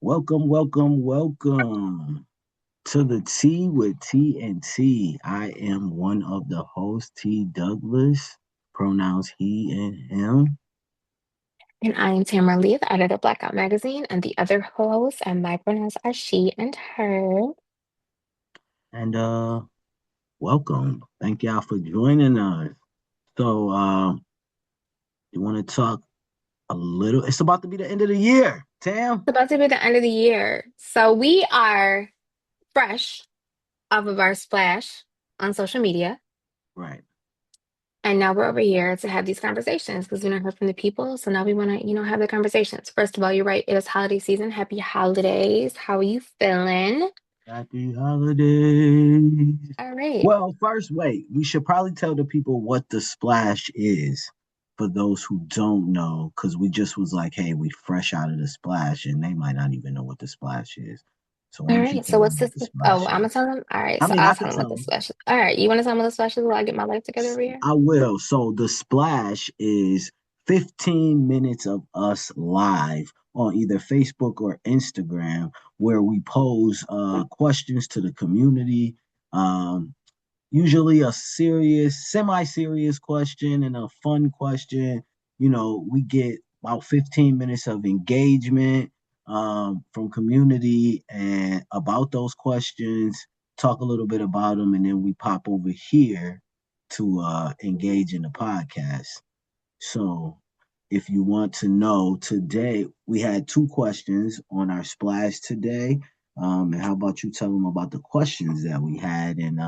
Welcome to the Tea with T and T. I am one of the hosts, T. Douglas, pronouns he and him. And I am Tamara Lee, the editor of Blackout Magazine, and the other hosts, and my pronouns are she and her. And welcome. Thank y'all for joining us. So you want to talk a little? It's about to be the end of the year, Tam. It's about to be the end of the year. So we are fresh off of our splash on social media. Right. And now we're over here to have these conversations because we don't heard from the people. So now we want to, have the conversations. First of all, you're right. It is holiday season. Happy holidays. How are you feeling? Happy holidays. All right. Well, first, wait, we should probably tell the people what the splash is for those who don't know, because we just was like, hey, we fresh out of the splash, and they might not even know what the splash is. So why All don't you right. tell So what's them what this? the Oh, splash I'm gonna is? tell them. All right. I So mean, I I'll tell could them what tell the them. splash is. All right. You want to tell them what the splash is while I get my life together over here? I will. So the splash is 15 minutes of us live on either Facebook or Instagram, where we pose questions to the community. Um, Usually a serious, semi-serious question and a fun question. We get about 15 minutes of engagement from community and about those questions, talk a little bit about them, and then we pop over here to engage in the podcast. So if you want to know, today we had two questions on our splash today. And how about you tell them about the questions that we had, and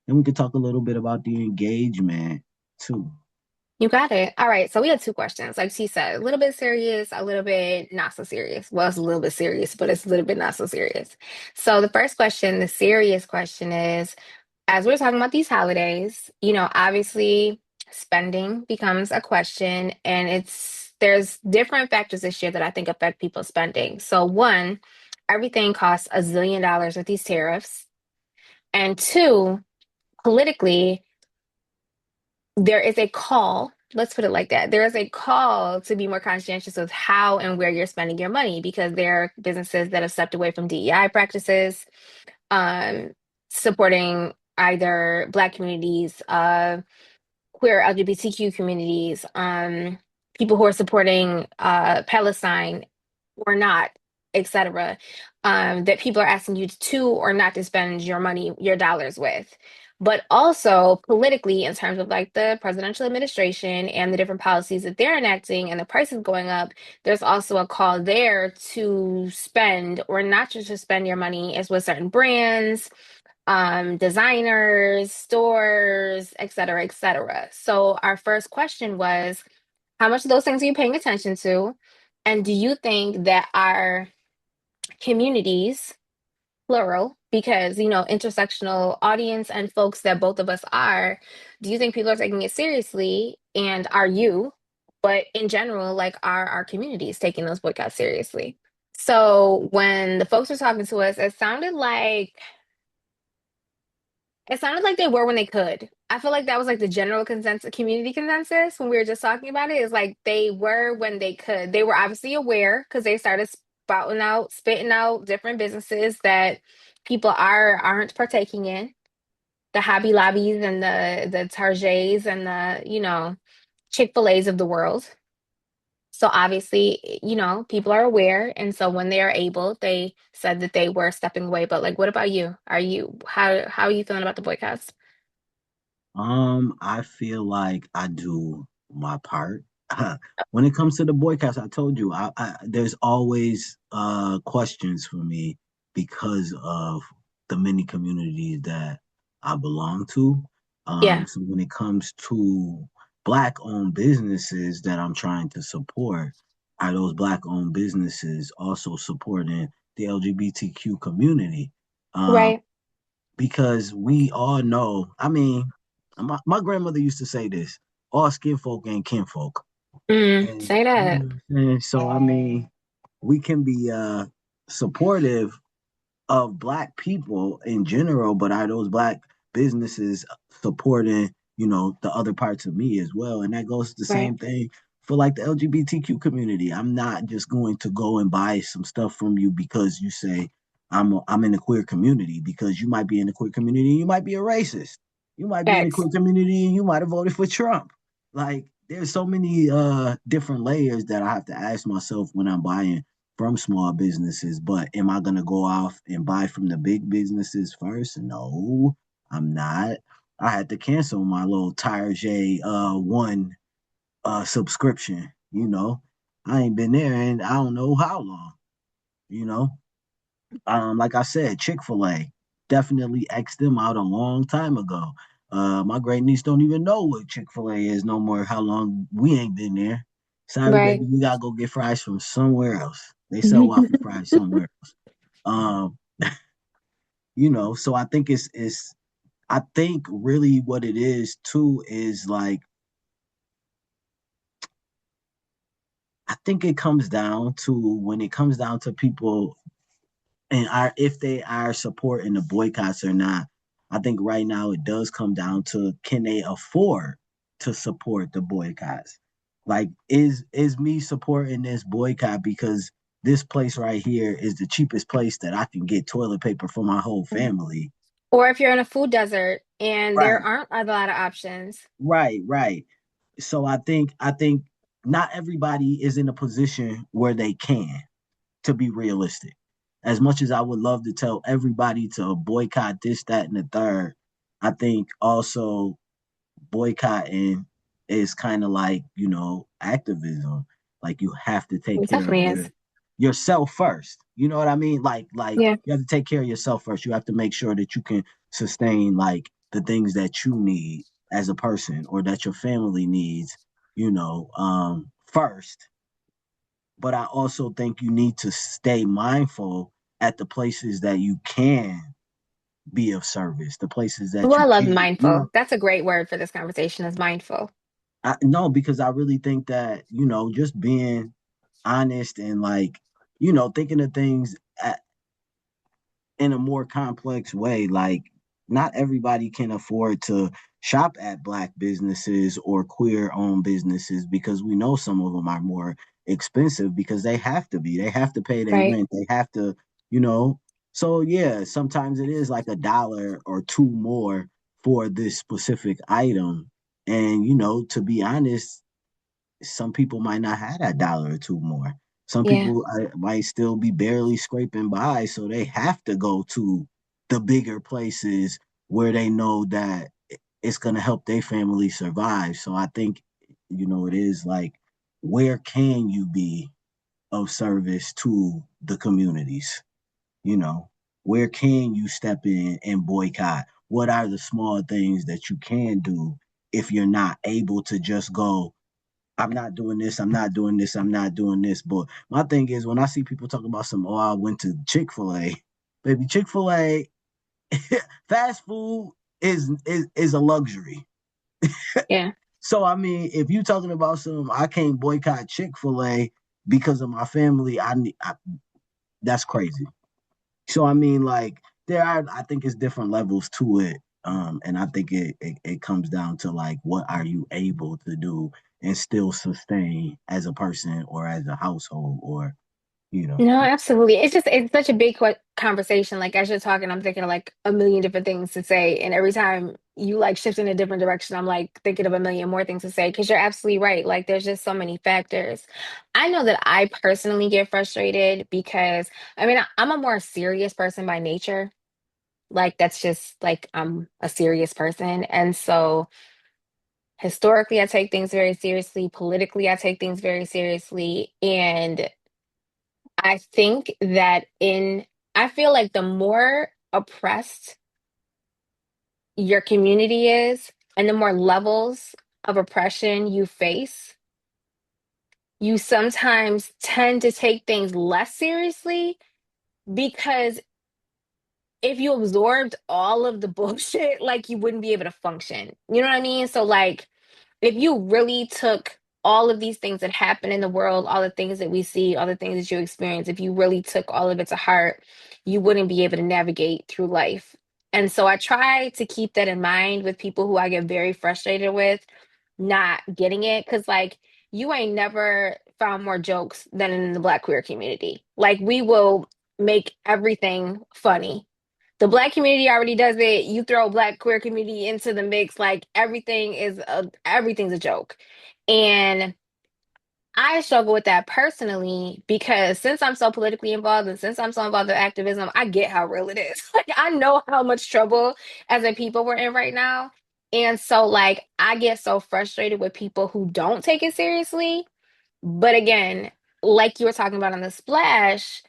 then we could talk a little bit about the engagement too. You got it. All right. So we had two questions. Like she said, a little bit serious, a little bit not so serious. Well, it's a little bit serious, but it's a little bit not so serious. So the first question, the serious question is, as we're talking about these holidays, obviously spending becomes a question, and there's different factors this year that I think affect people's spending. So one, everything costs $1 zillion with these tariffs. And two, politically, there is a call, let's put it like that. There is a call to be more conscientious of how and where you're spending your money because there are businesses that have stepped away from DEI practices, um, supporting either Black communities, queer LGBTQ communities, people who are supporting Palestine or not, etc. That people are asking you to or not to spend your money, your dollars with. But also politically, in terms of like the presidential administration and the different policies that they're enacting and the prices going up, there's also a call there to spend or not just to spend your money is with certain brands, designers, stores, et cetera, et cetera. So our first question was, how much of those things are you paying attention to? And do you think that our communities, plural, because, intersectional audience and folks that both of us are, do you think people are taking it seriously? And are you? But in general, like, are our communities taking those boycotts seriously? So when the folks were talking to us, it sounded like they were when they could. I feel like that was like the general consensus, community consensus when we were just talking about it, is like they were when they could. They were obviously aware because they started spitting out different businesses that people aren't partaking in. The Hobby Lobbies and the Targets and the, Chick-fil-A's of the world. So obviously, people are aware, and so when they are able, they said that they were stepping away. But like, what about you? How are you feeling about the boycotts? I feel like I do my part. When it comes to the boycotts, I told you, there's always questions for me because of the many communities that I belong to. Yeah. So when it comes to Black-owned businesses that I'm trying to support, are those Black-owned businesses also supporting the LGBTQ community? Um, Right. because we all know, I mean, my grandmother used to say this: all skin folk ain't kinfolk. And Say you that. know what I'm saying? So I mean, we can be supportive of Black people in general, but are those Black businesses supporting, the other parts of me as well? And that goes the Right. same thing for like the LGBTQ community. I'm not just going to go and buy some stuff from you because you say I'm in the queer community, because you might be in the queer community and you might be a racist. You might be in the Facts. queer community and you might have voted for Trump. Like there's so many different layers that I have to ask myself when I'm buying from small businesses. But am I gonna go off and buy from the big businesses first? No, I'm not. I had to cancel my little Tirege one subscription. I ain't been there and I don't know how long. You know, like I said, Chick-fil-A definitely X'd them out a long time ago. My great niece don't even know what Chick-fil-A is no more. How long we ain't been there? Sorry, Right. baby, we gotta go get fries from somewhere else. They sell waffle fries somewhere else. Um, so I think it's I think really what it is too is like I think it comes down to when it comes down to people and are if they are supporting the boycotts or not. I think right now it does come down to, can they afford to support the boycotts? Like is me supporting this boycott because this place right here is the cheapest place that I can get toilet paper for my whole family. Or if you're in a food desert and there Right, aren't a lot of options. right. So I think not everybody is in a position where they can, to be realistic. As much as I would love to tell everybody to boycott this, that, and the third, I think also boycotting is kind of like, activism. Like you have to take It care of definitely is. yourself first. You know what I mean? Like Yeah. you have to take care of yourself first. You have to make sure that you can sustain like the things that you need as a person or that your family needs, first. But I also think you need to stay mindful at the places that you can be of service, the places that Well, I you love can, mindful. That's a great word for this conversation is mindful. no, because I really think that, just being honest and like, thinking of things in a more complex way. Like, not everybody can afford to shop at Black businesses or queer owned businesses because we know some of them are more expensive because they have to be. They have to pay their Right. rent. They have to, you know. So, yeah, sometimes it is like $1 or $2 more for this specific item. And, to be honest, some people might not have that $1 or $2 more. Some Yeah. people might still be barely scraping by, so they have to go to the bigger places where they know that it's going to help their family survive. So I think, it is like, where can you be of service to the communities? You know, where can you step in and boycott? What are the small things that you can do if you're not able to just go, I'm not doing this, I'm not doing this, I'm not doing this. But my thing is when I see people talking about I went to Chick-fil-A, baby, Chick-fil-A, fast food is a luxury. Yeah. So I mean, if you talking about I can't boycott Chick-fil-A because of my family, that's crazy. So I mean, like I think it's different levels to it. And I think it comes down to like what are you able to do and still sustain as a person or as a household or you know. No, absolutely. It's such a big conversation. Like as you're talking, I'm thinking of like a million different things to say. And every time you like shift in a different direction, I'm like thinking of a million more things to say because you're absolutely right. Like there's just so many factors. I know that I personally get frustrated because I mean, I'm a more serious person by nature. Like that's just like I'm a serious person. And so historically, I take things very seriously. Politically, I take things very seriously. And I think that I feel like the more oppressed your community is and the more levels of oppression you face, you sometimes tend to take things less seriously because if you absorbed all of the bullshit, like you wouldn't be able to function. You know what I mean? So, like, if you really took all of these things that happen in the world, all the things that we see, all the things that you experience, if you really took all of it to heart, you wouldn't be able to navigate through life. And so I try to keep that in mind with people who I get very frustrated with not getting it. Cause like you ain't never found more jokes than in the Black queer community. Like we will make everything funny. The Black community already does it. You throw Black queer community into the mix, like everything's a joke. And I struggle with that personally because since I'm so politically involved and since I'm so involved in activism, I get how real it is. Like I know how much trouble as a people we're in right now. And so like I get so frustrated with people who don't take it seriously. But again, like you were talking about on the splash,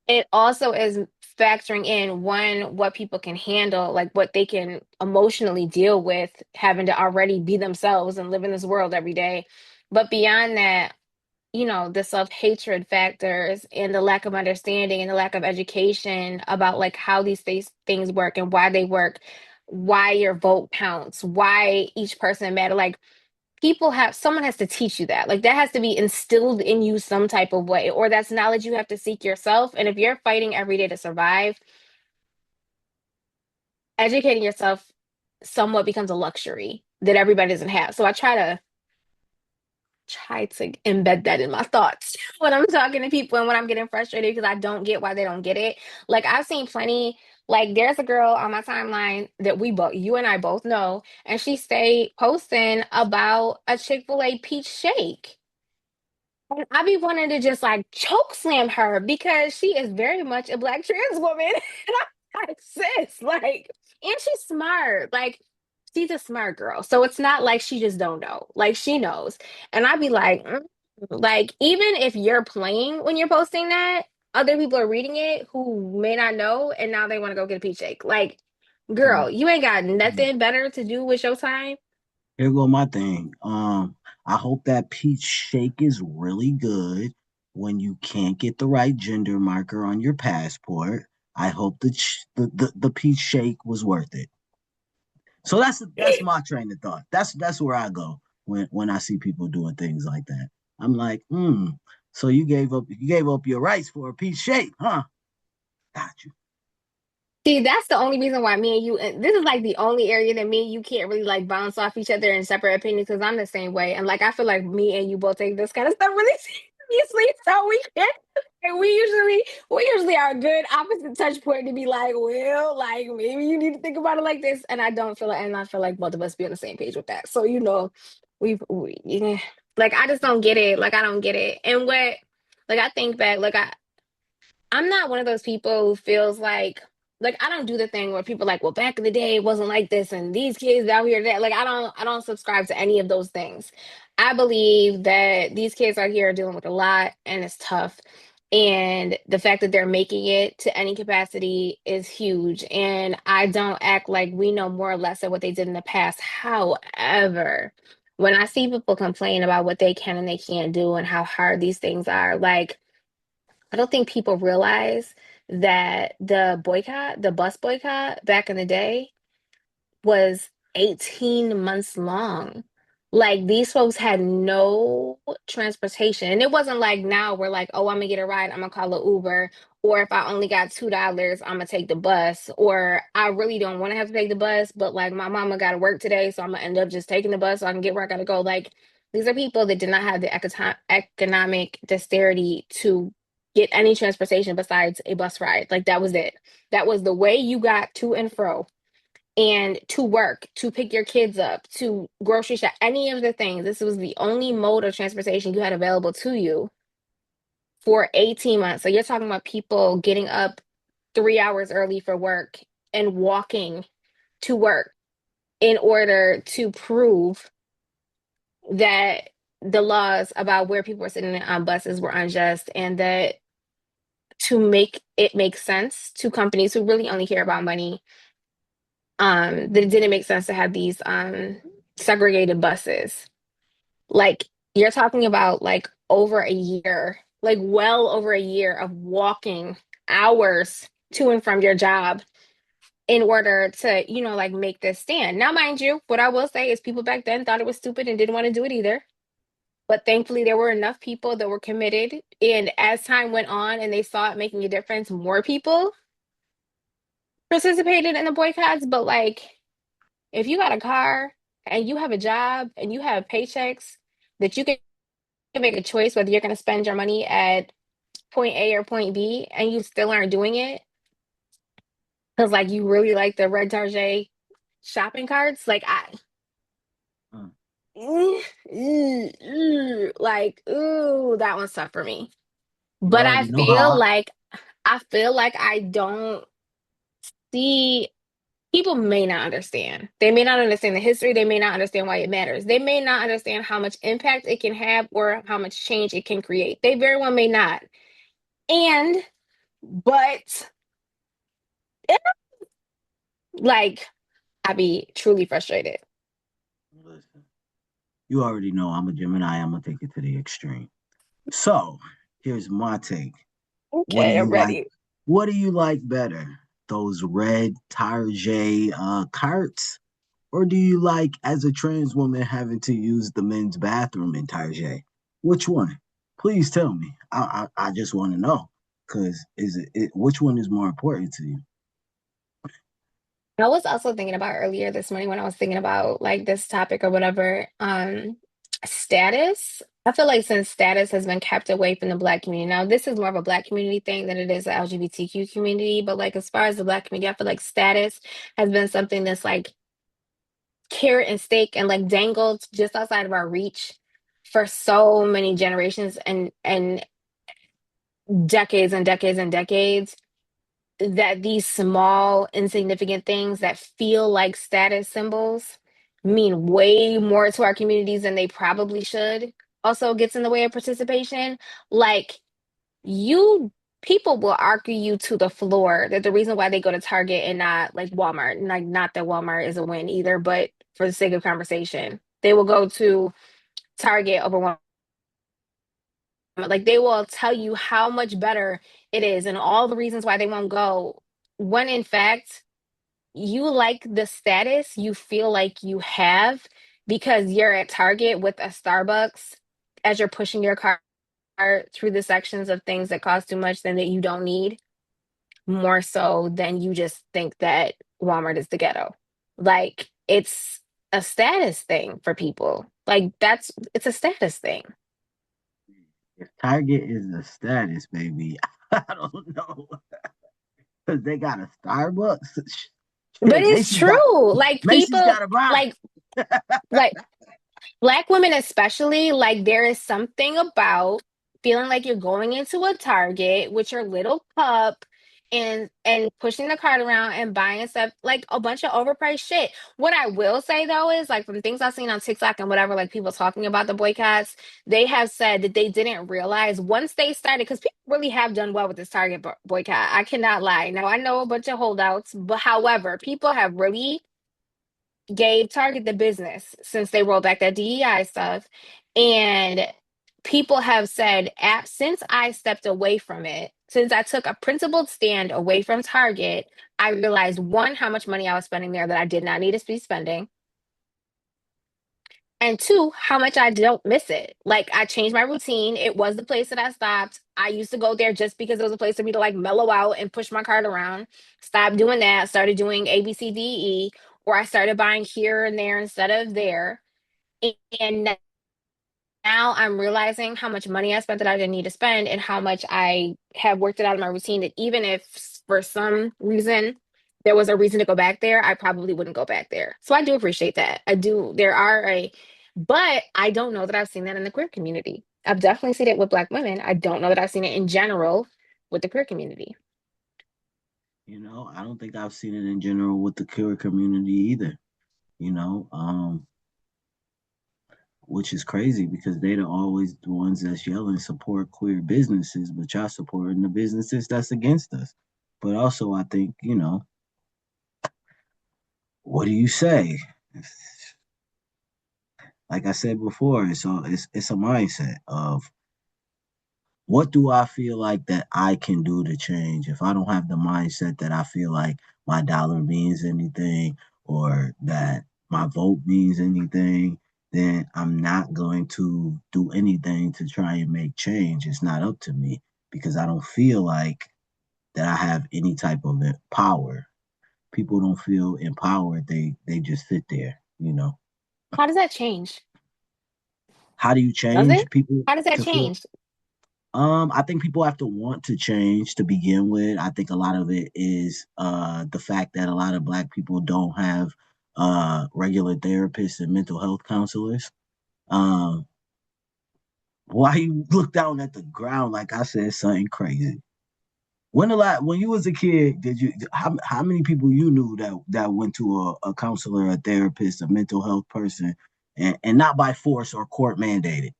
it also is factoring in one, what people can handle, like what they can emotionally deal with having to already be themselves and live in this world every day. But beyond that, the self-hatred factors and the lack of understanding and the lack of education about like how these things work and why they work, why your vote counts, why each person matter. Like someone has to teach you that. Like that has to be instilled in you some type of way, or that's knowledge you have to seek yourself. And if you're fighting every day to survive, educating yourself somewhat becomes a luxury that everybody doesn't have. So I try to embed that in my thoughts when I'm talking to people and when I'm getting frustrated because I don't get why they don't get it. Like I've seen plenty, like there's a girl on my timeline that you and I both know, and she stayed posting about a Chick-fil-A peach shake. And I be wanting to just like choke slam her because she is very much a Black trans woman. And I'm like, sis, like, and she's smart. Like, she's a smart girl. So it's not like she just don't know. Like, she knows. And I'd be like, like, even if you're playing when you're posting that, other people are reading it who may not know, and now they want to go get a peach shake. Like, girl, So you ain't got nothing better to do with your time. here go my thing. I hope that peach shake is really good when you can't get the right gender marker on your passport. I hope the peach shake was worth it. So that's my train of thought. That's where I go when I see people doing things like that. I'm like, so you gave up your rights for a peach shake, huh? Got you. See, that's the only reason why me and you, and this is like the only area that me and you can't really like bounce off each other in separate opinions because I'm the same way. And like, I feel like me and you both take this kind of stuff really seriously. So we can, and we usually are a good opposite touch point to be like, well, like maybe you need to think about it like this. And I feel like both of us be on the same page with that. So, yeah. Like, I just don't get it. Like, I don't get it. And like, I think back, like, I'm not one of those people who feels like I don't do the thing where people are like, well, back in the day it wasn't like this and these kids out here that like I don't subscribe to any of those things. I believe that these kids out here are dealing with a lot and it's tough. And the fact that they're making it to any capacity is huge. And I don't act like we know more or less of what they did in the past. However, when I see people complain about what they can and they can't do and how hard these things are, like I don't think people realize that the bus boycott back in the day was 18 months long. Like these folks had no transportation. And it wasn't like now we're like, oh, I'm gonna get a ride, I'm gonna call an Uber. Or if I only got $2, I'm gonna take the bus. Or I really don't want to have to take the bus, but like my mama gotta work today, so I'm gonna end up just taking the bus so I can get where I gotta go. Like these are people that did not have the economic dexterity to get any transportation besides a bus ride. Like that was it. That was the way you got to and fro and to work, to pick your kids up, to grocery shop, any of the things. This was the only mode of transportation you had available to you for 18 months. So you're talking about people getting up 3 hours early for work and walking to work in order to prove that the laws about where people were sitting on buses were unjust and that to make it make sense to companies who really only care about money, that it didn't make sense to have these segregated buses. Like you're talking about like over a year, like well over a year of walking hours to and from your job in order to, like make this stand. Now, mind you, what I will say is people back then thought it was stupid and didn't want to do it either. But thankfully, there were enough people that were committed. And as time went on and they saw it making a difference, more people participated in the boycotts. But like, if you got a car and you have a job and you have paychecks that you can can make a choice whether you're going to spend your money at point A or point B, and you still aren't doing it because like you really like the Red Target shopping carts. Like Mm. like ooh, that one's tough for me. You But already know how I feel like I don't see people may not understand. They may not understand the history. They may not understand why it matters. They may not understand how much impact it can have or how much change it can create. They very well may not. And, but like, I'd be truly frustrated. listen, you already know I'm a Gemini. I'm gonna take it to the extreme. So here's my take. What do Okay, I'm you like? ready. What do you like better? Those red Tarjay carts? Or do you like, as a trans woman, having to use the men's bathroom in Tarjay? Which one? Please tell me. I just want to know. Because which one is more important to you? I was also thinking about earlier this morning when I was thinking about like this topic or whatever, status. I feel like since status has been kept away from the Black community, now this is more of a Black community thing than it is the LGBTQ community. But like as far as the Black community, I feel like status has been something that's like carrot and stick and like dangled just outside of our reach for so many generations and decades and decades and decades that these small, insignificant things that feel like status symbols mean way more to our communities than they probably should. Also gets in the way of participation. Like you people will argue you to the floor that the reason why they go to Target and not like Walmart, like not that Walmart is a win either, but for the sake of conversation, they will go to Target over Walmart. Like they will tell you how much better it is and all the reasons why they won't go when in fact you like the status you feel like you have because you're at Target with a Starbucks as you're pushing your cart through the sections of things that cost too much than that you don't need, more so than you just think that Walmart is the ghetto. Like it's a status thing for people. Like it's a status thing. If Target is a status, baby, I don't know. Because they got a Starbucks. But Shit, it's true. Like Macy's people got a bar. like like Black women, especially, like there is something about feeling like you're going into a Target with your little cup and pushing the cart around and buying stuff like a bunch of overpriced shit. What I will say though is like from things I've seen on TikTok and whatever, like people talking about the boycotts, they have said that they didn't realize once they started because people really have done well with this Target boycott. I cannot lie. Now I know a bunch of holdouts, but however, people have really gave Target the business since they rolled back that DEI stuff. And people have said, since I stepped away from it, since I took a principled stand away from Target, I realized one, how much money I was spending there that I did not need to be spending. And two, how much I don't miss it. Like I changed my routine. It was the place that I stopped. I used to go there just because it was a place for me to like mellow out and push my cart around. Stopped doing that. Started doing A, B, C, D, E, or I started buying here and there instead of there. And now I'm realizing how much money I spent that I didn't need to spend and how much I have worked it out of my routine that even if for some reason there was a reason to go back there, I probably wouldn't go back there. So I do appreciate that. I do. But I don't know that I've seen that in the queer community. I've definitely seen it with Black women. I don't know that I've seen it in general with the queer community. I don't think I've seen it in general with the queer community either. You know, which is crazy because they're always the ones that's yelling support queer businesses, but y'all supporting the businesses that's against us. But also, I think what do you say? Like I said before, it's a mindset of what do I feel like that I can do to change? If I don't have the mindset that I feel like my dollar means anything or that my vote means anything, then I'm not going to do anything to try and make change. It's not up to me because I don't feel like that I have any type of power. People don't feel empowered. They just sit there. How does that change? How do you Does it? change people How does that to feel? change? I think people have to want to change to begin with. I think a lot of it is the fact that a lot of Black people don't have regular therapists and mental health counselors. Um, why you look down at the ground like I said something crazy? When you was a kid, did you how many people you knew that went to a counselor, a therapist, a mental health person, and not by force or court mandated?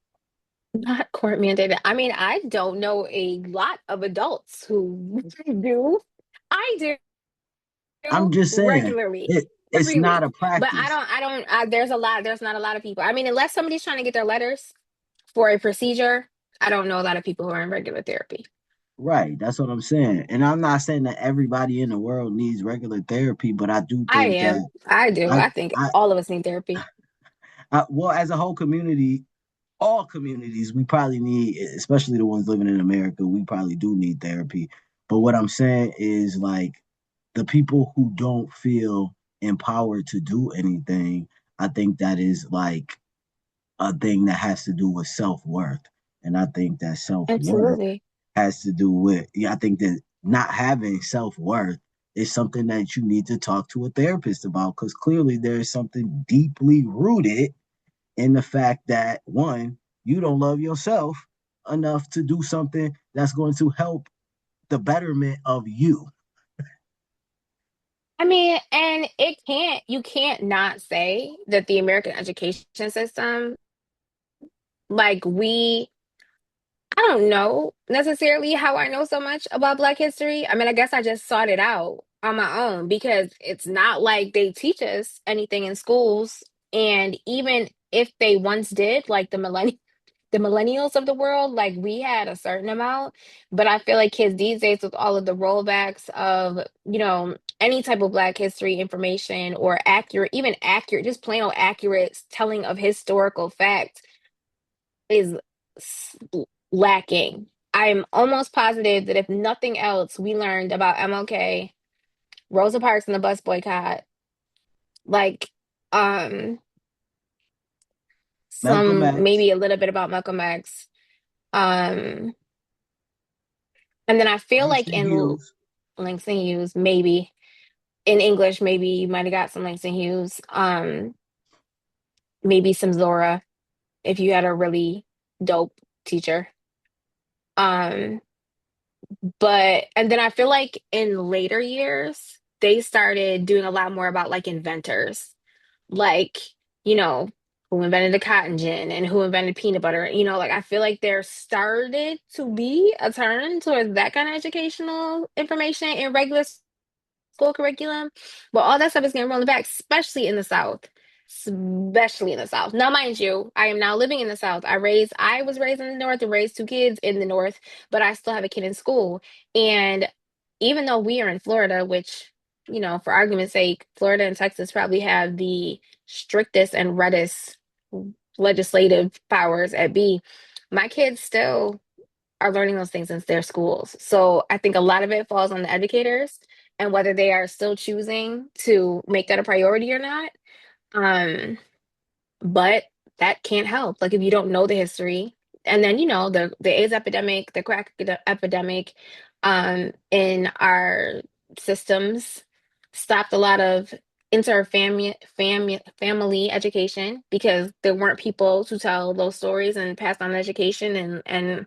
Not court mandated. I mean, I don't know a lot of adults who do. I I'm do just saying regularly it's every not week. a But practice. there's not a lot of people. I mean, unless somebody's trying to get their letters for a procedure, I don't know a lot of people who are in regular therapy. Right, that's what I'm saying. And I'm not saying that everybody in the world needs regular therapy, but I do I think am. that I do. I I think I, all of us need therapy. well, as a whole community, all communities, we probably need, especially the ones living in America, we probably do need therapy. But what I'm saying is like the people who don't feel empowered to do anything, I think that is like a thing that has to do with self-worth. And I think that self-worth Absolutely. has to do with, yeah, I think that not having self-worth is something that you need to talk to a therapist about because clearly there's something deeply rooted in the fact that one, you don't love yourself enough to do something that's going to help the betterment of you. I mean, and you can't not say that the American education system, like I don't know necessarily how I know so much about Black history. I mean, I guess I just sought it out on my own because it's not like they teach us anything in schools. And even if they once did, like the millennials of the world, like we had a certain amount, but I feel like kids these days with all of the rollbacks of, any type of Black history information or accurate, just plain old accurate telling of historical fact is s- lacking. I'm almost positive that if nothing else, we learned about MLK, Rosa Parks and the bus boycott, like um Malcolm some X, maybe a little bit about Malcolm X. Um and then I feel like Langston in Hughes. Langston Hughes, maybe in English, maybe you might have got some Langston Hughes. Maybe some Zora if you had a really dope teacher. Um But and then I feel like in later years, they started doing a lot more about like inventors, like, you know, who invented the cotton gin and who invented peanut butter. Like I feel like there started to be a turn towards that kind of educational information in regular school curriculum. But all that stuff is getting rolled back, especially in the South. Especially in the South. Now, mind you, I am now living in the South. I was raised in the North and raised two kids in the North, but I still have a kid in school. And even though we are in Florida, which, for argument's sake, Florida and Texas probably have the strictest and reddest legislative powers at B, my kids still are learning those things in their schools. So I think a lot of it falls on the educators and whether they are still choosing to make that a priority or not. Um, but that can't help. Like if you don't know the history, and then the AIDS epidemic, the crack epidemic, in our systems stopped a lot of family education because there weren't people to tell those stories and pass on education and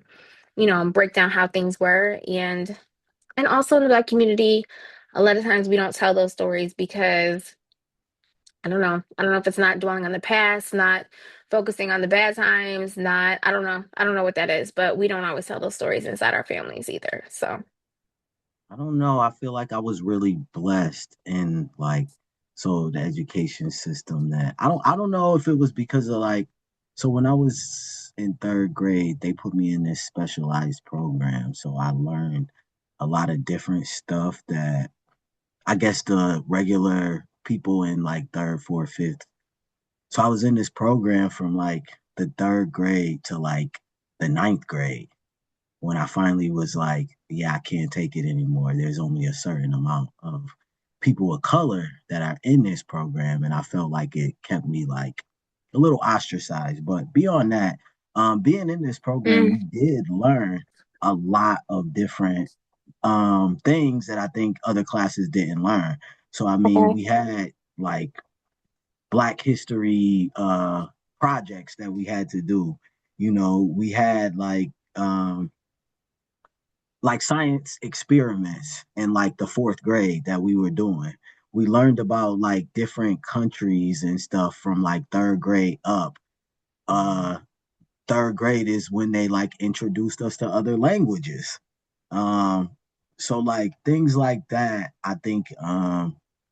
break down how things were and also in the Black community, a lot of times we don't tell those stories because I don't know. I don't know if it's not dwelling on the past, not focusing on the bad times, not I don't know. I don't know what that is, but we don't always tell those stories inside our families either. So I don't know. I feel like I was really blessed in like so the education system that I don't know if it was because of like so when I was in third grade, they put me in this specialized program. So I learned a lot of different stuff that I guess the regular people in like third, fourth, fifth. So I was in this program from like the third grade to like the ninth grade when I finally was like, yeah, I can't take it anymore. There's only a certain amount of people of color that are in this program. And I felt like it kept me like a little ostracized. But beyond that, being in this program, Mm, we did learn a lot of different things that I think other classes didn't learn. So I mean, okay. we had like Black History projects that we had to do. You know, we had like science experiments in like the fourth grade that we were doing. We learned about like different countries and stuff from like third grade up. Uh, Third grade is when they like introduced us to other languages. Um, so like things like that, I think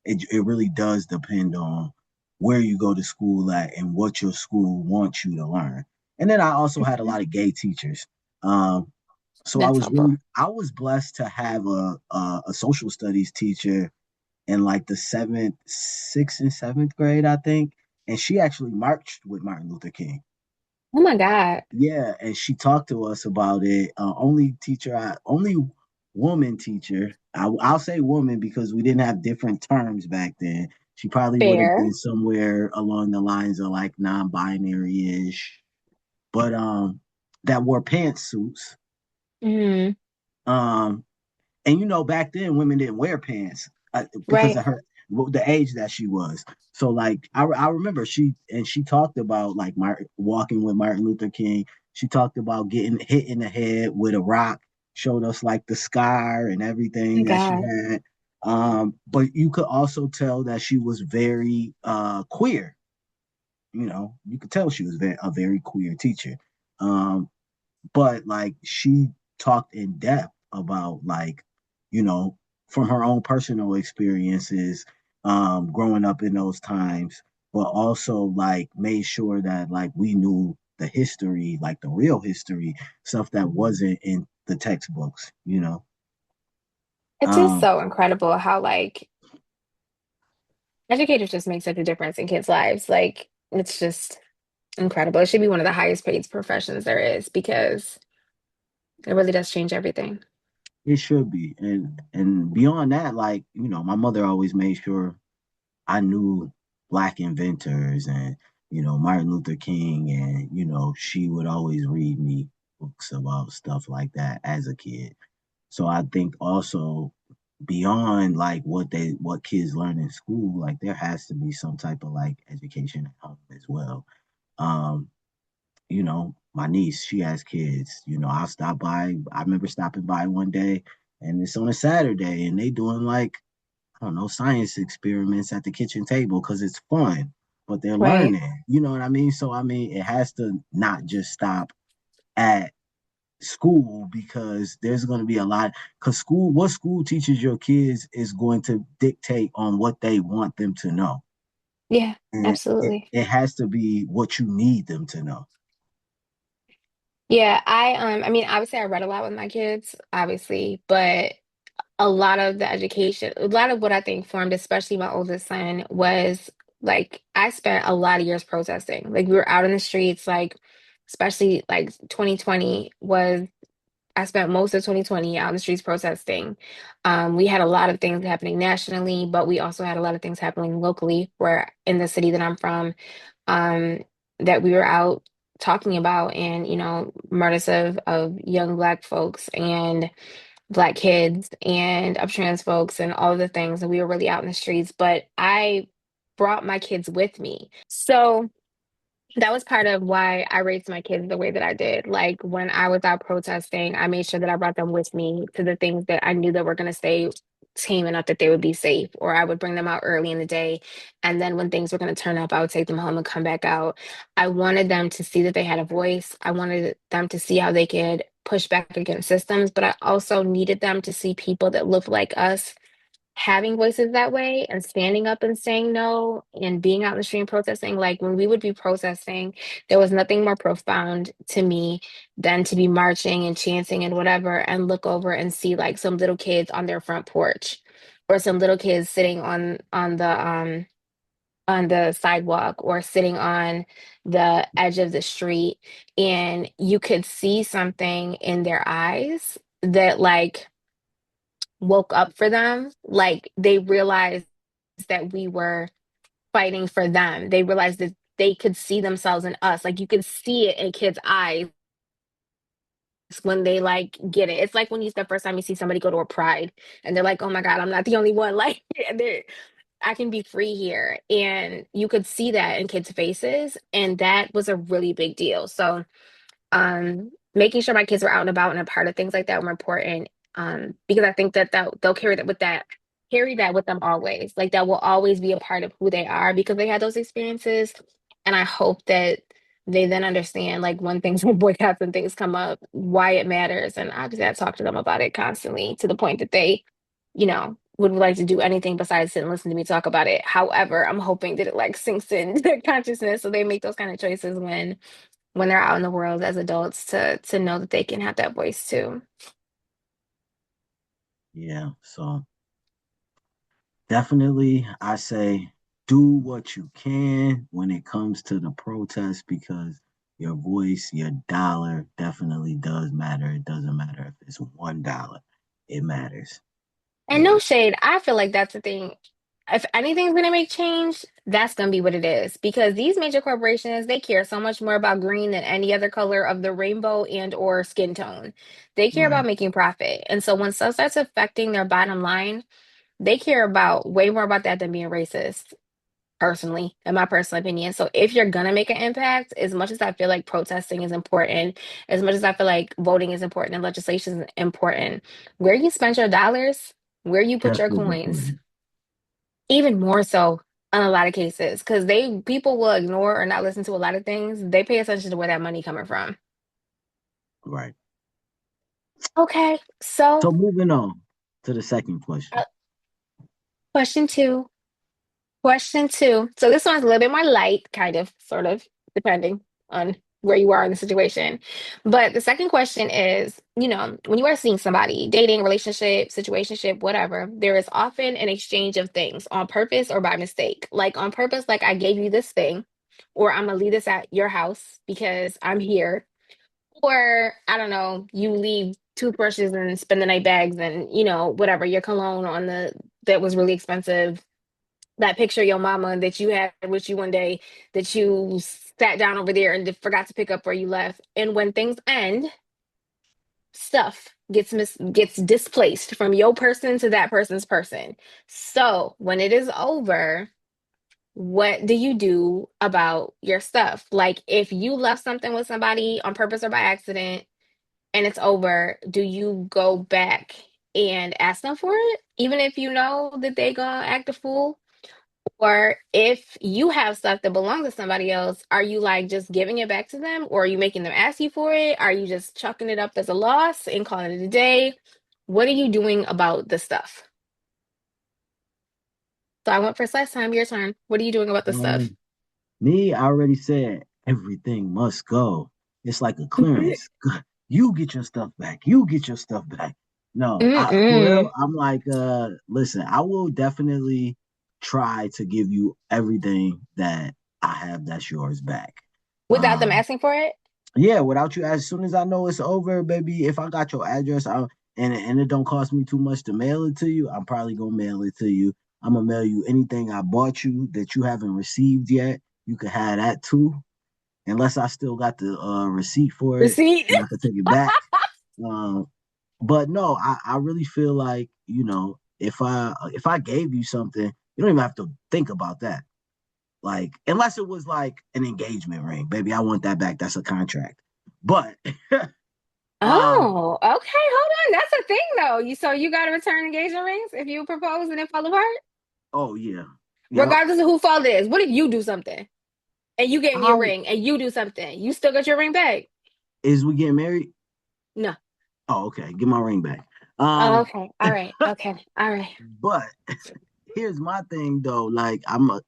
it really does depend on where you go to school at and what your school wants you to learn. And then I also had a Mhm. lot of gay teachers. Um, so That's helpful. I was blessed to have a social studies teacher in like the seventh, sixth and seventh grade, I think. And she actually marched with Martin Luther King. Oh my God. Yeah, and she talked to us about it. Only woman teacher. I'll say woman because we didn't have different terms back then. She probably would have Fair. been somewhere along the lines of like non-binary ish, but that wore pantsuits. Mm, Um, and you know, back then women didn't wear pants because right. of her the age that she was. So like I remember she talked about like walking with Martin Luther King. She talked about getting hit in the head with a rock. Showed us like the scar and My everything that she God. had. But you could also tell that she was very queer. You know, you could tell she was a very queer teacher. Um, but like she talked in depth about like you know from her own personal experiences growing up in those times, but also like made sure that like we knew the history, like the real history, stuff that wasn't in the textbooks, you know. It's just um so incredible how like educators just make such a difference in kids' lives. Like it's just incredible. It should be one of the highest paid professions there is because it really does change everything. it should be. And beyond that, like my mother always made sure I knew black inventors and Martin Luther King, and she would always read me books about stuff like that as a kid. So I think also beyond like what kids learn in school, like there has to be some type of like education at home as well. Um, my niece, she has kids. I'll stop by. I remember stopping by one day and it's on a Saturday and they doing like I don't know, science experiments at the kitchen table because it's fun, but they're Right. learning. You know what I mean? So I mean, it has to not just stop at school because there's going to be a lot. Because what school teaches your kids is going to dictate on what they want them to know, Yeah, and absolutely. it has to be what you need them to know. Yeah, I mean obviously I read a lot with my kids, obviously, but a lot of the education, a lot of what I think formed, especially my oldest son, was like I spent a lot of years protesting. Like we were out in the streets, like especially like 2020 was I spent most of 2020 out in the streets protesting. We had a lot of things happening nationally, but we also had a lot of things happening locally, where in the city that I'm from, um, that we were out talking about, and murders of young Black folks and Black kids and of trans folks and all of the things, and we were really out in the streets. But I brought my kids with me, so that was part of why I raised my kids the way that I did. Like when I was out protesting, I made sure that I brought them with me to the things that I knew that were going to stay tame enough that they would be safe, or I would bring them out early in the day. And then when things were going to turn up, I would take them home and come back out. I wanted them to see that they had a voice. I wanted them to see how they could push back against systems, but I also needed them to see people that looked like us having voices that way and standing up and saying no and being out in the street and protesting. Like when we would be protesting, there was nothing more profound to me than to be marching and chanting and whatever and look over and see like some little kids on their front porch or some little kids sitting on the sidewalk or sitting on the edge of the street, and you could see something in their eyes that like woke up for them. Like they realized that we were fighting for them. They realized that they could see themselves in us. Like you can see it in kids' eyes when they like get it. It's like when you the first time you see somebody go to a pride and they're like, "Oh my God, I'm not the only one." Like I can be free here. And you could see that in kids' faces. And that was a really big deal. So making sure my kids were out and about and a part of things like that were important. Because I think that they'll carry that with them always. Like that will always be a part of who they are because they had those experiences. And I hope that they then understand like when things when boycotts and things come up, why it matters. And obviously I talk to them about it constantly to the point that they, would like to do anything besides sit and listen to me talk about it. However, I'm hoping that it like sinks into their consciousness so they make those kind of choices when they're out in the world as adults to know that they can have that voice too. Yeah. So definitely, I say do what you can when it comes to the protest because your voice, your dollar definitely does matter. It doesn't matter if it's $1, it matters. And no Yeah, shade, I feel like that's the thing. If anything's gonna make change, that's gonna be what it is. Because these major corporations, they care so much more about green than any other color of the rainbow and or skin tone. They care right. about making profit. And so when stuff starts affecting their bottom line, they care about way more about that than being racist. Personally, in my personal opinion. So if you're gonna make an impact, as much as I feel like protesting is important, as much as I feel like voting is important and legislation is important, where you spend your dollars, where you put your Just as coins, important. even more so in a lot of cases, because they people will ignore or not listen to a lot of things. They pay attention to where that money coming from. Right. Okay, so So moving on to the second uh, question. question two. Question two. So this one's a little bit more light, kind of, sort of, depending on where you are in the situation. But the second question is, when you are seeing somebody, dating, relationship, situationship, whatever, there is often an exchange of things on purpose or by mistake. Like on purpose, like I gave you this thing, or I'm gonna leave this at your house because I'm here. Or I don't know, you leave toothbrushes and spend the night bags and whatever, your cologne on the that was really expensive, that picture of your mama that you had with you one day that you sat down over there and forgot to pick up where you left. And when things end, stuff gets displaced from your person to that person's person. So when it is over, what do you do about your stuff? Like if you left something with somebody on purpose or by accident and it's over, do you go back and ask them for it, even if you know that they gonna act a fool? Or if you have stuff that belongs to somebody else, are you like just giving it back to them? Or are you making them ask you for it? Are you just chucking it up as a loss and calling it a day? What are you doing about the stuff? So I went first last time, your turn. What are you doing about the stuff? Um, Me, I already said everything must go. It's like a clearance. You get your stuff back. You get your stuff back. No, for real, Mm-mm. I'm like, listen, I will definitely try to give you everything that I have that's yours back. Without them Um, asking for it? yeah, without you, as soon as I know it's over, baby, if I got your address, and it don't cost me too much to mail it to you, I'm probably gonna mail it to you. I'm gonna mail you anything I bought you that you haven't received yet. You can have that too, unless I still got the receipt for it Receipt? and I can take it back. Um, but no, I really feel like if I gave you something, you don't even have to think about that. Like unless it was like an engagement ring, baby, I want that back. That's a contract. But um, Oh, okay. Hold on. That's a thing though. You got to return engagement rings if you propose and it fall apart, oh yeah, yep. regardless of who fault it is. What if you do something and you gave me a How ring and you do something? You still got your ring back? is we getting married? No. Oh, okay. Get my ring back. Oh, Um, okay. All right. Okay. All right. but here's my thing though. Like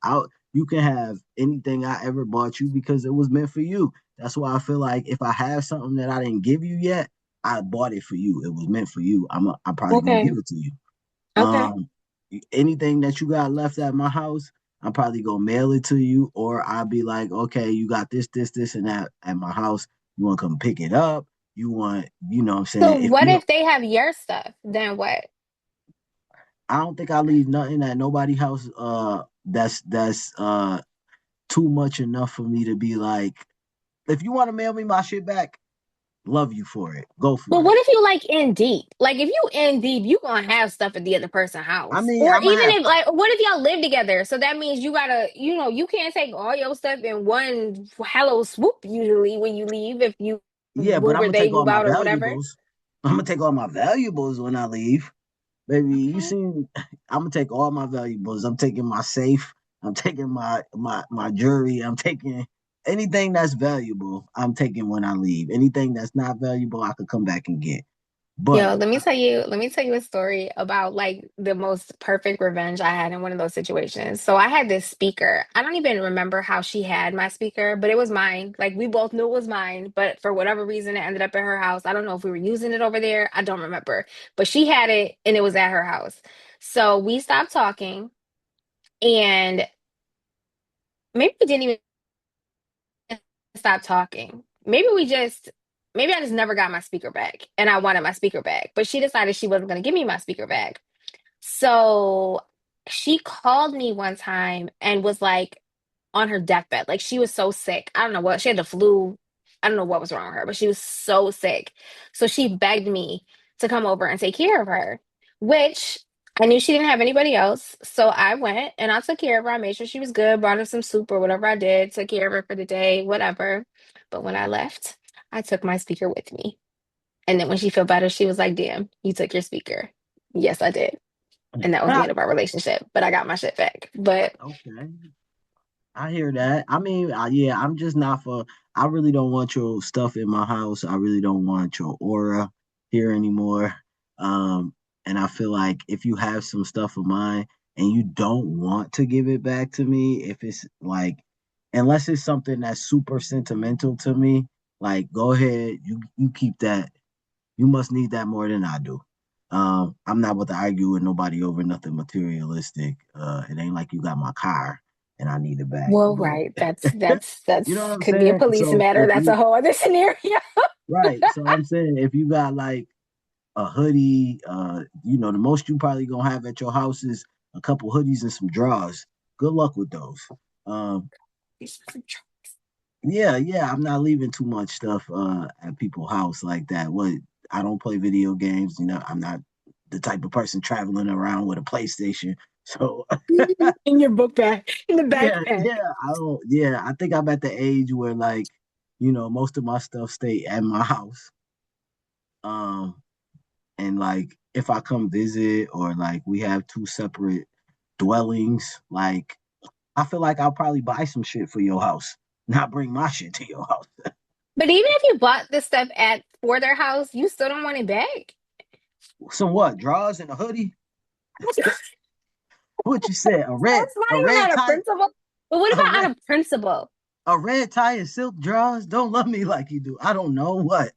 out. You can have anything I ever bought you because it was meant for you. That's why I feel like if I have something that I didn't give you yet, I bought it for you. It was meant for you. I'm probably gonna Okay. give it to you. Okay. Um, anything that you got left at my house, I'm probably gonna mail it to you, or I'll be like, okay, you got this, and that at my house. You want to come pick it up? You want, what I'm So saying? If what you if they have your stuff? Then what? I don't think I leave nothing at nobody house. That's too much enough for me to be like, if you want to mail me my shit back, love you for it. Go But for it. what if you like in deep? Like if you in deep, you gonna have stuff at the other person's I house. mean, Or I'm gonna even have, if like what if y'all live together? So that means you gotta, you can't take all your stuff in one hello swoop usually when you leave if you yeah, but move I'm or gonna they take all move my out or whatever. valuables. I'm gonna take all my valuables when I leave. Baby, you Okay. seen I'm gonna take all my valuables. I'm taking my safe, I'm taking my jewelry, I'm taking anything that's valuable, I'm taking when I leave. Anything that's not valuable, I could come back and get. But Yo, let me tell you a story about like the most perfect revenge I had in one of those situations. So I had this speaker. I don't even remember how she had my speaker, but it was mine. Like we both knew it was mine, but for whatever reason it ended up at her house. I don't know if we were using it over there. I don't remember. But she had it and it was at her house. So we stopped talking and maybe we didn't even stop talking. Maybe I just never got my speaker back and I wanted my speaker back. But she decided she wasn't going to give me my speaker back. So she called me one time and was like on her deathbed. Like she was so sick. I don't know what, she had the flu. I don't know what was wrong with her, but she was so sick. So she begged me to come over and take care of her, which I knew she didn't have anybody else. So I went and I took care of her. I made sure she was good, brought her some soup or whatever I did, took care of her for the day, whatever. But when I left, I took my speaker with me. And then when she felt better, she was like, "Damn, you took your speaker." Yes, I did. And that was the end of our relationship. But I got my shit back. But okay. I hear that. I mean, yeah, I'm just not for. I really don't want your stuff in my house. I really don't want your aura here anymore. Um, and I feel like if you have some stuff of mine and you don't want to give it back to me, if it's like, unless it's something that's super sentimental to me, like go ahead, you keep that. You must need that more than I do. I'm not about to argue with nobody over nothing materialistic. It ain't like you got my car and I need it back. well, But right. you know what That's I'm could be a saying? police So matter. if That's a you whole other scenario. right, so I'm saying if you got like a hoodie, the most you probably gonna have at your house is a couple hoodies and some drawers. Good luck with those. Um, yeah, yeah, I'm not leaving too much stuff at people's house like that. What I don't play video games, I'm not the type of person traveling around with a PlayStation. So In your book bag, in the yeah, backpack. yeah, I think I'm at the age where like, most of my stuff stay at my house. Um, and like if I come visit or like we have two separate dwellings, like I feel like I'll probably buy some shit for your house, not bring my shit to your house. But even if you bought this stuff at for their house, you still don't want it back. Some what? Drawers and a hoodie? That's What you said? not even out of principle. But what A about red, out of principle? a red tie and silk drawers. Don't love me like you do. I don't know what.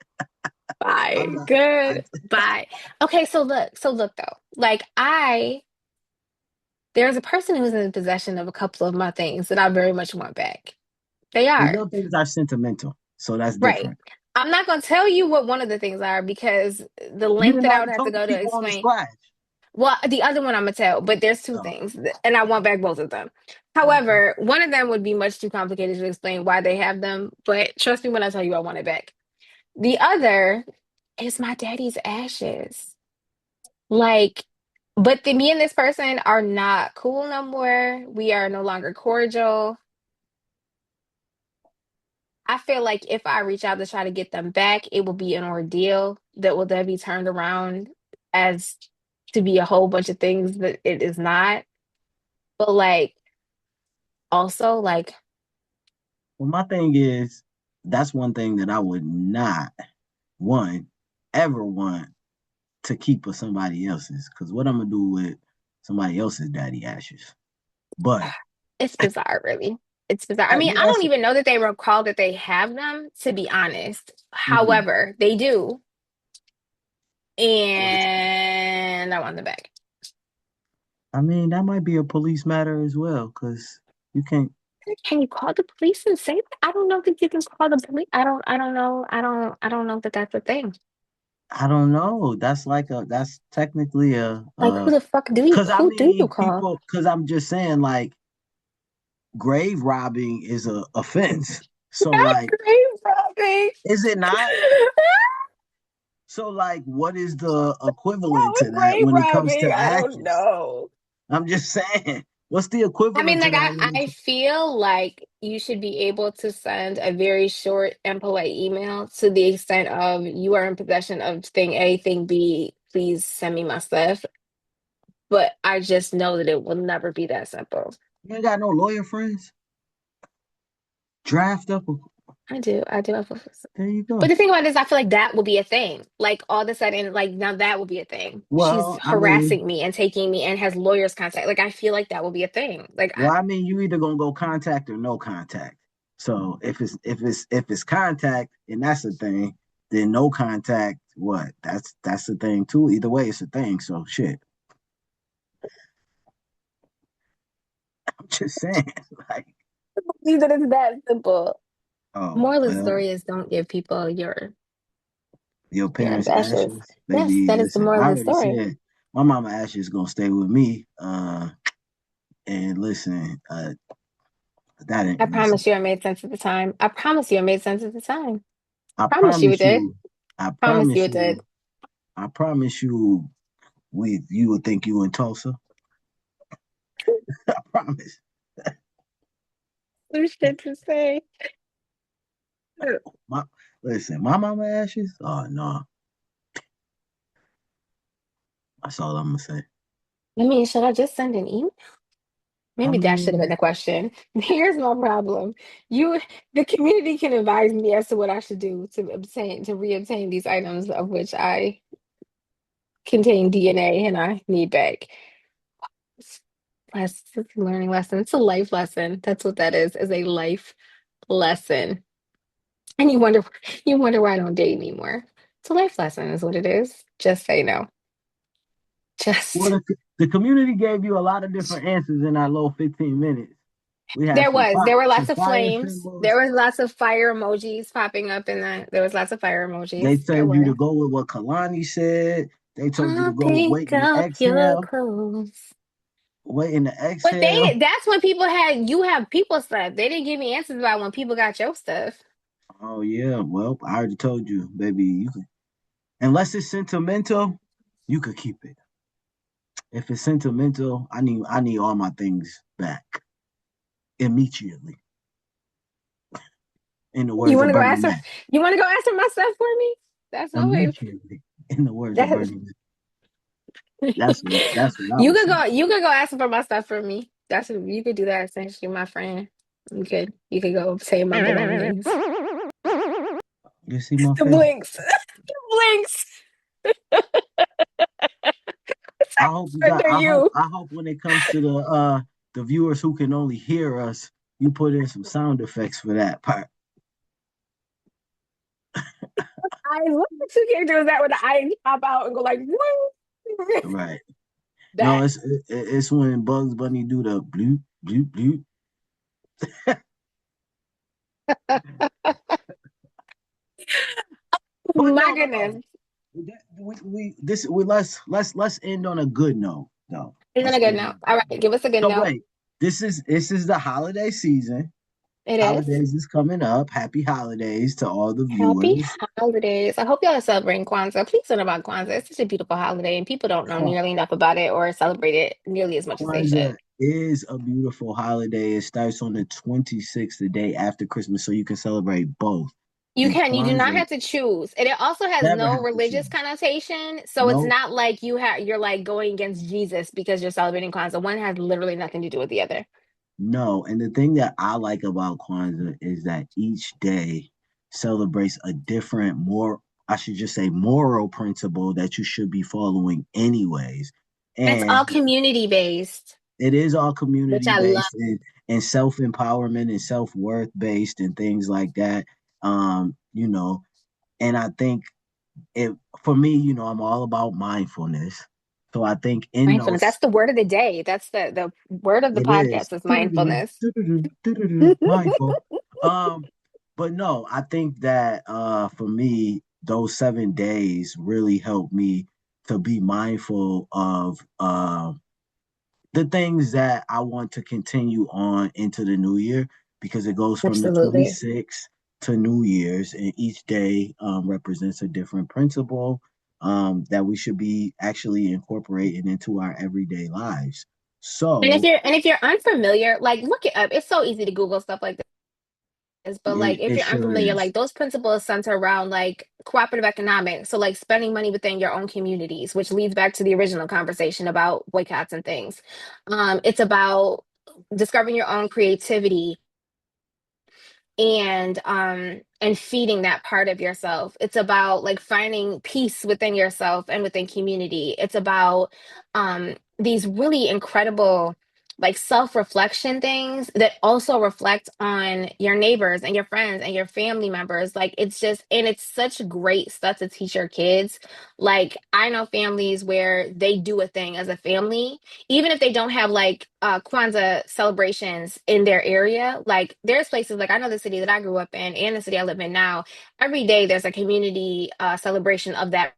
I'm Bye. not. I Good. Bye. Okay, so look though. Like there's a person who's in possession of a couple of my things that I very much want back. They Well, are. your things are sentimental, so that's Right. different. I'm not going to tell you what one of the things are because the You length didn't that I already would have to told the go to people on the explain. splash. Well, the other one I'm gonna tell, but there's two Oh, things, and I want back both of them. okay. However, one of them would be much too complicated to explain why they have them, but trust me when I tell you I want it back. The other is my daddy's ashes. Like, but me and this person are not cool no more. We are no longer cordial. I feel like if I reach out to try to get them back, it will be an ordeal that will then be turned around as to be a whole bunch of things that it is not. But like also like Well, my thing is, that's one thing that I would not one ever want to keep of somebody else's. Because what I'm gonna do with somebody else's daddy ashes? But it's bizarre, really. It's bizarre. I mean, yeah, I that's don't even know that they recall that they have them, to be honest. mhm. However, they do, Well, and I want them back. I mean, that might be a police matter as well, because you can't. Can you call the police and say that? I don't know that you can call the police. I don't know. I don't know that that's a thing. I don't know. That's technically Like, who the fuck do you? because I Who do you mean, call? people. Because I'm just saying, like, grave robbing is a offense. So Not like, grave robbing. is it not? So like, what is the equivalent What to was that grave when it comes to robbing? I don't ashes? know. I'm just saying, what's the I mean, equivalent to like that when I it's feel like you should be able to send a very short and polite email to the extent of you are in possession of thing A, thing B, please send me my stuff. But I just know that it will never be that simple. you ain't got no lawyer friends? Draft up a, I do have a. there you But go. the thing about it is, I feel like that will be a thing. Like all of a sudden, like now that will be a thing. She's Well, I mean, harassing me and taking me and has lawyers contact. Like I feel like that will be a thing. you either gonna go contact or no contact. So if it's contact and that's a thing, then no contact, what? That's the thing too. Either way, it's a thing. So shit. I'm just saying, like, Believe that it's that simple. oh Moral of the well, story is don't give people your your parents' ashes. ashes, Yes, baby. that is the Listen, moral I of the already story. said my mama ashes gonna stay with me. And listen, that I ain't listen. promise you, I made sense at the time. I promise you, I made sense at the time. I Promise you, it promise did. you, I Promise you, promise it did. you, I promise you, you would think you in Tulsa. I promise. There's shit to say. My listen, my mama ashes. Oh no, that's all I'm gonna say. I mean, should I just send an email? I Maybe that should have been mean, the question. Here's my problem. You, the community can advise me as to what I should do to reobtain these items of which I contain DNA and I need back. It's a learning lesson. It's a life lesson. That's what that is a life lesson. And you wonder why I don't date anymore. It's a life lesson, is what it is. Just say no. well, Just the community gave you a lot of different answers in that little 15 minutes. We had there were lots some of fire flames. symbols. There was lots of fire emojis popping up in the there was lots of fire They emojis. There told you to were. go with what Kalani said. They told you to go Pick wait and up your exhale, clothes. wait and But exhale. that's when people had you have people stuff. They didn't give me answers about when people got your stuff. Oh yeah, well, I already told you, baby. You can, unless it's sentimental, you could keep it. If it's sentimental, I need all my things back immediately. In the You words want of to go Bernie ask her? Mac, You want to go ask her my stuff for me? That's no way. immediately. In the words of That Bernie Mac, that's what I you was could go. saying. You could go ask her for my stuff for me. That's what you could do that since you're my friend. You could go say my belongings. You see my The face? blinks. The blinks. I hope you Friend got. are you? I hope when it comes to the viewers who can only hear us, you put in some sound effects for that part. I what the two characters that where the eyes pop out and go like woo. Right. No, That it's when Bugs Bunny do the bloop bloop bloop. But my no. goodness. Let's end on a good note though. Isn't Let's a good end on note. a All good right, note. give us a good So note. wait, this is the holiday season. It is. Holidays is coming up. Happy holidays to all the Happy viewers. holidays. I hope y'all are celebrating Kwanzaa. Please learn about Kwanzaa. It's such a beautiful holiday, and people don't know Kwa- nearly enough about it or celebrate it nearly as much as they should. Kwanzaa is a beautiful holiday. It starts on the 26th, the day after Christmas, so you can celebrate both. And You do not Kwanzaa have to choose. And it also has never no have to religious choose. connotation. So it's No, not like you're like going against Jesus because you're celebrating Kwanzaa. One has literally nothing to do with the other. no. And the thing that I like about Kwanzaa is that each day celebrates a different, more, I should just say, moral principle that you should be following anyways. And it's all And community based, it is all which community I love. based and self empowerment and self worth based and things like that. You know, and I think it for me, I'm all about mindfulness. So I think in Mindfulness. those That's the word of the day. That's the word of the it is podcast is mindfulness. mindful. Um, but no, I think that for me, those 7 days really helped me to be mindful of the things that I want to continue on into the new year because it goes from the Absolutely. 26th to New Year's, and each day represents a different principle that we should be actually incorporating into our everyday lives. So And if you're unfamiliar, like look it up. It's so easy to Google stuff like this. But like if it you're sure unfamiliar, is. like those principles center around like cooperative economics. So like spending money within your own communities, which leads back to the original conversation about boycotts and things. It's about discovering your own creativity and feeding that part of yourself. It's about like finding peace within yourself and within community. It's about these really incredible like self-reflection things that also reflect on your neighbors and your friends and your family members. Like it's just, and it's such great stuff to teach your kids. Like I know families where they do a thing as a family, even if they don't have like Kwanzaa celebrations in their area. Like there's places like I know the city that I grew up in and the city I live in now. Every day there's a community celebration of that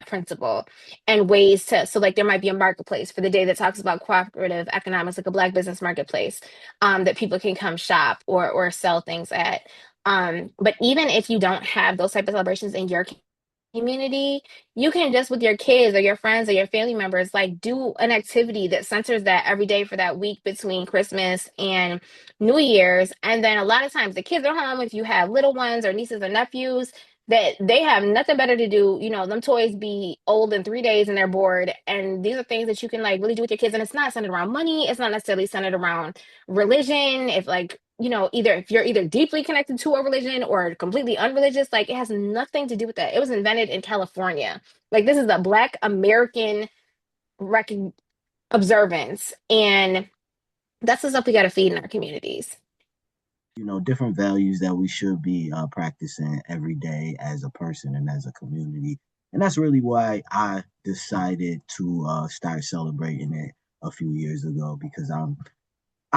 principle and ways to, so like there might be a marketplace for the day that talks about cooperative economics, like a black business marketplace, that people can come shop or sell things at. But even if you don't have those type of celebrations in your community, you can just with your kids or your friends or your family members, like do an activity that centers that every day for that week between Christmas and New Year's. And then a lot of times the kids are home, if you have little ones or nieces or nephews, that they have nothing better to do. You know, them toys be old in 3 days and they're bored. And these are things that you can like really do with your kids. And it's not centered around money. It's not necessarily centered around religion. If like, you know, either if you're either deeply connected to a religion or completely unreligious, like it has nothing to do with that. It was invented in California. Like this is a Black American rec- observance. And that's the stuff we got to feed in our communities. Different values that we should be practicing every day as a person and as a community. And that's really why I decided to start celebrating it a few years ago because I'm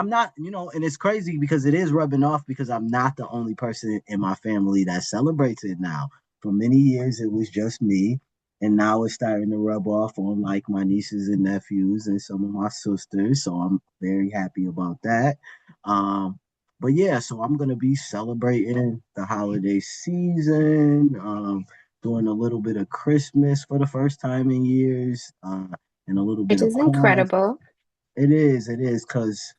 not, and it's crazy because it is rubbing off because I'm not the only person in my family that celebrates it now. For many years, it was just me. And now it's starting to rub off on like my nieces and nephews and some of my sisters. So I'm very happy about that. Um, but yeah, so I'm going to be celebrating the holiday season, doing a little bit of Christmas for the first time in years, and a little bit Which of is Kwanzaa. incredible. It is, because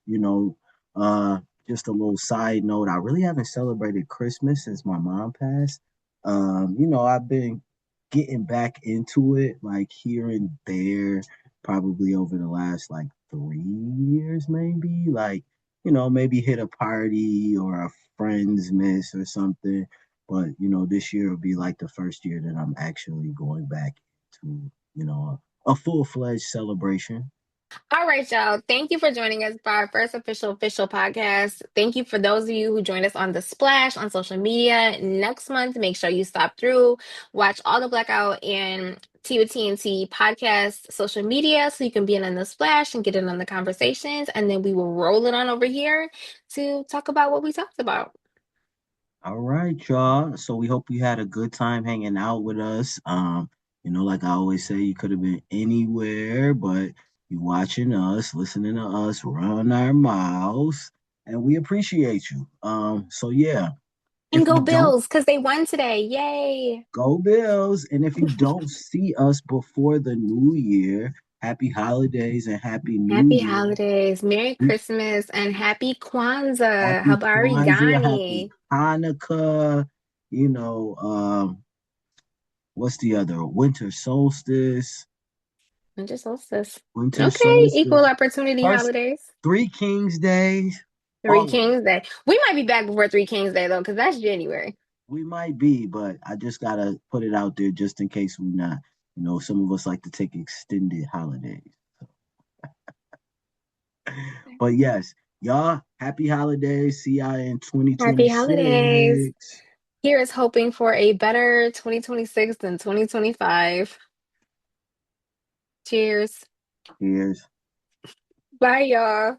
uh, just a little side note, I really haven't celebrated Christmas since my mom passed. I've been getting back into it, like here and there, probably over the last like 3 years, maybe. Like, maybe hit a party or a friend's miss or something. But this year will be like the first year that I'm actually going back to, a full-fledged celebration. All right, y'all. Thank you for joining us for our first official podcast. Thank you for those of you who joined us on the Splash on social media. Next month, make sure you stop through, watch all the Blackout and Tea with TNT podcast social media so you can be in on the Splash and get in on the conversations. And then we will roll it on over here to talk about what we talked about. All right, y'all. So we hope you had a good time hanging out with us. Like I always say, you could have been anywhere, but you watching us, listening to us run our mouths, and we appreciate you. So yeah, And if you go don't Bills because they won today. Yay. go Bills, and if you don't see us before the new year, happy holidays and happy new Happy year. holidays, Merry We Christmas, and Happy Kwanzaa. happy Habari Kwanzaa, happy Gani. Hanukkah. You know, what's the other? Winter solstice, Winter solstice. winter Okay, equal solstice, opportunity first holidays. Three Kings Day, Three all of them. Kings Day. We might be back before Three Kings Day though, because that's January. We might be, but I just gotta put it out there just in case we not. Some of us like to take extended holidays. But yes, y'all, happy holidays. See y'all in Happy holidays. 2026. Here is hoping for a better 2026 than 2025. Cheers. Cheers. Bye, y'all.